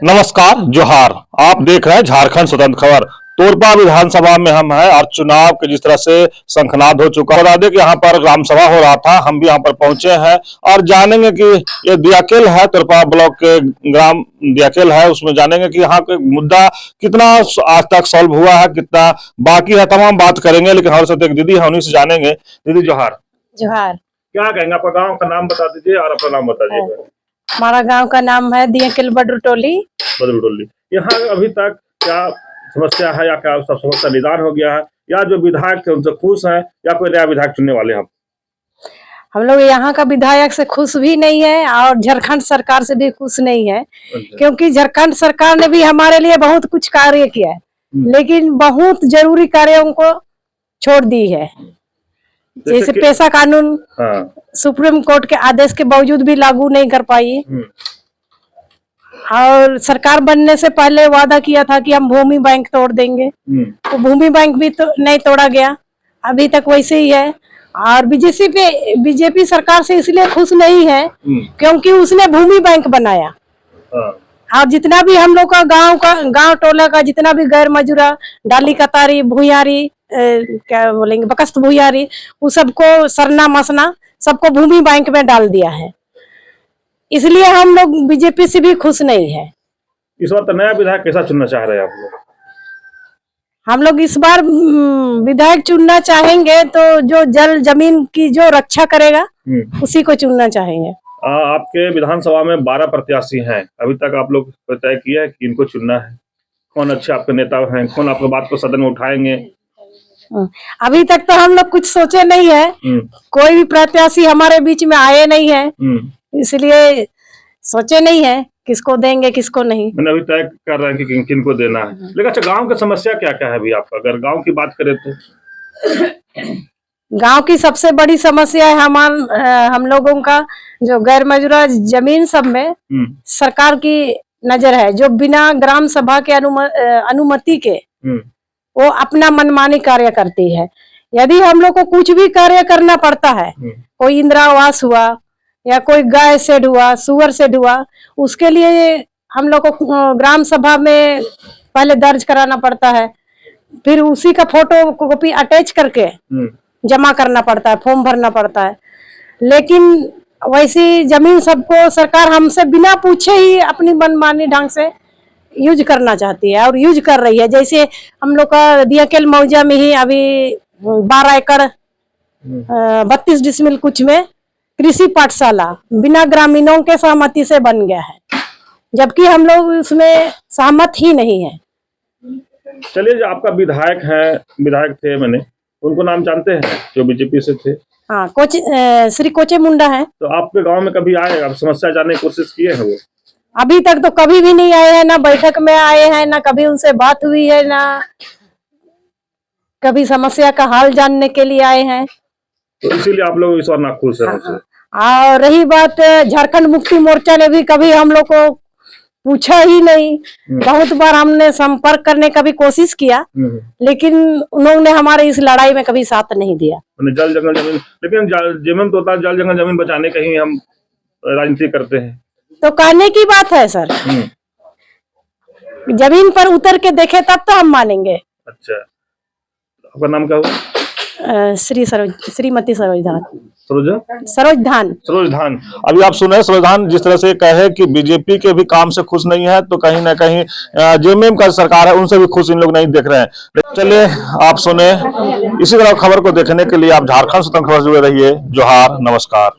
नमस्कार, जोहार। आप देख रहे हैं झारखंड स्वतंत्र खबर। तोरपा विधानसभा में हम हैं और चुनाव के जिस तरह से शंखनाद हो चुका है, बता दें कि यहाँ पर ग्राम सभा हो रहा था। हम भी यहाँ पर पहुंचे हैं और जानेंगे कि ये दियाकेल है, तोरपा ब्लॉक के ग्राम दियाकेल है, उसमें जानेंगे कि यहाँ के मुद्दा कितना आज तक सॉल्व हुआ है, कितना बाकी है। तमाम बात करेंगे, लेकिन हमारे साथ एक दीदी है, उन्हीं से जानेंगे। दीदी जोहार। जोहार। क्या कहेंगे, आपका गाँव का नाम बता दीजिए और अपना नाम बता दीजिए। हमारा गांव का नाम है दियाकेल बद्रुटोली। यहाँ अभी तक क्या समस्या है या क्या सब समस्या निदान हो गया है, या जो विधायक थे उनसे खुश हैं, या कोई नया विधायक चुनने वाले हैं? हम लोग यहाँ का विधायक से खुश भी नहीं है और झारखंड सरकार से भी खुश नहीं है, क्योंकि झारखंड सरकार ने भी हमारे लिए बहुत कुछ कार्य किया है, लेकिन बहुत जरूरी कार्यों को छोड़ दी है। जैसे पेशा कानून सुप्रीम कोर्ट के आदेश के बावजूद भी लागू नहीं कर पाई, और सरकार बनने से पहले वादा किया था कि हम भूमि बैंक तोड़ देंगे, तो भूमि बैंक भी तो नहीं तोड़ा गया, अभी तक वैसे ही है। और बीजेपी सरकार से इसलिए खुश नहीं है क्योंकि उसने भूमि बैंक बनाया, और जितना भी हम लोग का गांव टोला का जितना भी गैर मजूरा, डाली कतारी, भूयारी, क्या बोलेंगे, बकस्त भूयारी, वो सबको सरना मसना सबको भूमि बैंक में डाल दिया है। इसलिए हम लोग बीजेपी से भी खुश नहीं है। इस बार तो नया विधायक कैसा चुनना चाह रहे हैं आप लोग? हम लोग इस बार विधायक चुनना चाहेंगे तो जो जल जमीन की जो रक्षा करेगा उसी को चुनना चाहेंगे। आपके विधानसभा में 12 प्रत्याशी हैं, अभी तक आप लोग तय किया है कि इनको चुनना है? कौन अच्छे आपके नेता हैं, कौन आपकी बात को सदन में उठाएंगे? अभी तक तो हम लोग कुछ सोचे नहीं है, कोई भी प्रत्याशी हमारे बीच में आए नहीं है, इसलिए सोचे नहीं है किसको देंगे किसको नहीं। मैंने अभी तय कर रहे हैं कि किनको देना है। लेकिन अच्छा, गांव की समस्या क्या क्या है अभी आपका, अगर गांव की बात करें तो? गांव की सबसे बड़ी समस्या है हम लोगों का जो गैर मजूरा जमीन सब में सरकार की नजर है, जो बिना ग्राम सभा के अनुमति के वो अपना मनमानी कार्य करती है। यदि हम लोग को कुछ भी कार्य करना पड़ता है, कोई इंदिरा आवास हुआ या कोई गाय शेड हुआ, सुअर शेड हुआ, उसके लिए हम लोग को ग्राम सभा में पहले दर्ज कराना पड़ता है, फिर उसी का फोटो कॉपी अटैच करके जमा करना पड़ता है, फॉर्म भरना पड़ता है। लेकिन वैसी जमीन सबको सरकार हमसे बिना पूछे ही अपनी मनमानी ढंग से यूज करना चाहती है और यूज कर रही है। जैसे हम लोग का दियाकेल मौजा में ही अभी 12 एकड़ 32 डिसमिल कुछ में कृषि पाठशाला बिना ग्रामीणों के सहमति से बन गया है, जबकि हम लोग उसमें सहमत ही नहीं है। चलिए, जो आपका विधायक थे, मैंने उनको नाम जानते हैं जो बीजेपी से थे? हाँ, श्री कोचे मुंडा है। तो आपके गांव में कभी आए, आप समस्या जानने की कोशिश किए हैं? वो अभी तक तो कभी भी नहीं आए हैं, ना बैठक में आए हैं, ना कभी उनसे बात हुई है, ना कभी समस्या का हाल जानने के लिए आए हैं। तो इसीलिए आप लोग इस बार नाखुश हैं हमसे। और रही बात, झारखंड मुक्ति मोर्चा ने भी कभी हम लोग को पूछा ही नहीं। बहुत बार हमने संपर्क करने का भी कोशिश किया, लेकिन उन्होंने हमारे इस लड़ाई में कभी साथ नहीं दिया। जल जंगल जमीन, लेकिन जमीन तो होता है, जल जंगल जमीन बचाने का ही हम राजनीति करते हैं, तो कहने की बात है सर। जमीन पर उतर के देखे तब तो हम मानेंगे। अच्छा, आपका नाम क्या हुआ? श्रीमती सरोजधान। सरोजधान। अभी आप सुने सरोजधान जिस तरह से कहे कि बीजेपी के भी काम से खुश नहीं है, तो कहीं ना कहीं जेएमएम का सरकार है उनसे भी खुश इन लोग नहीं देख रहे हैं। चलिए, आप सुने, इसी तरह खबर को देखने के लिए आप झारखंड स्वतंत्र खबर जुड़े रहिए। जोहार, नमस्कार।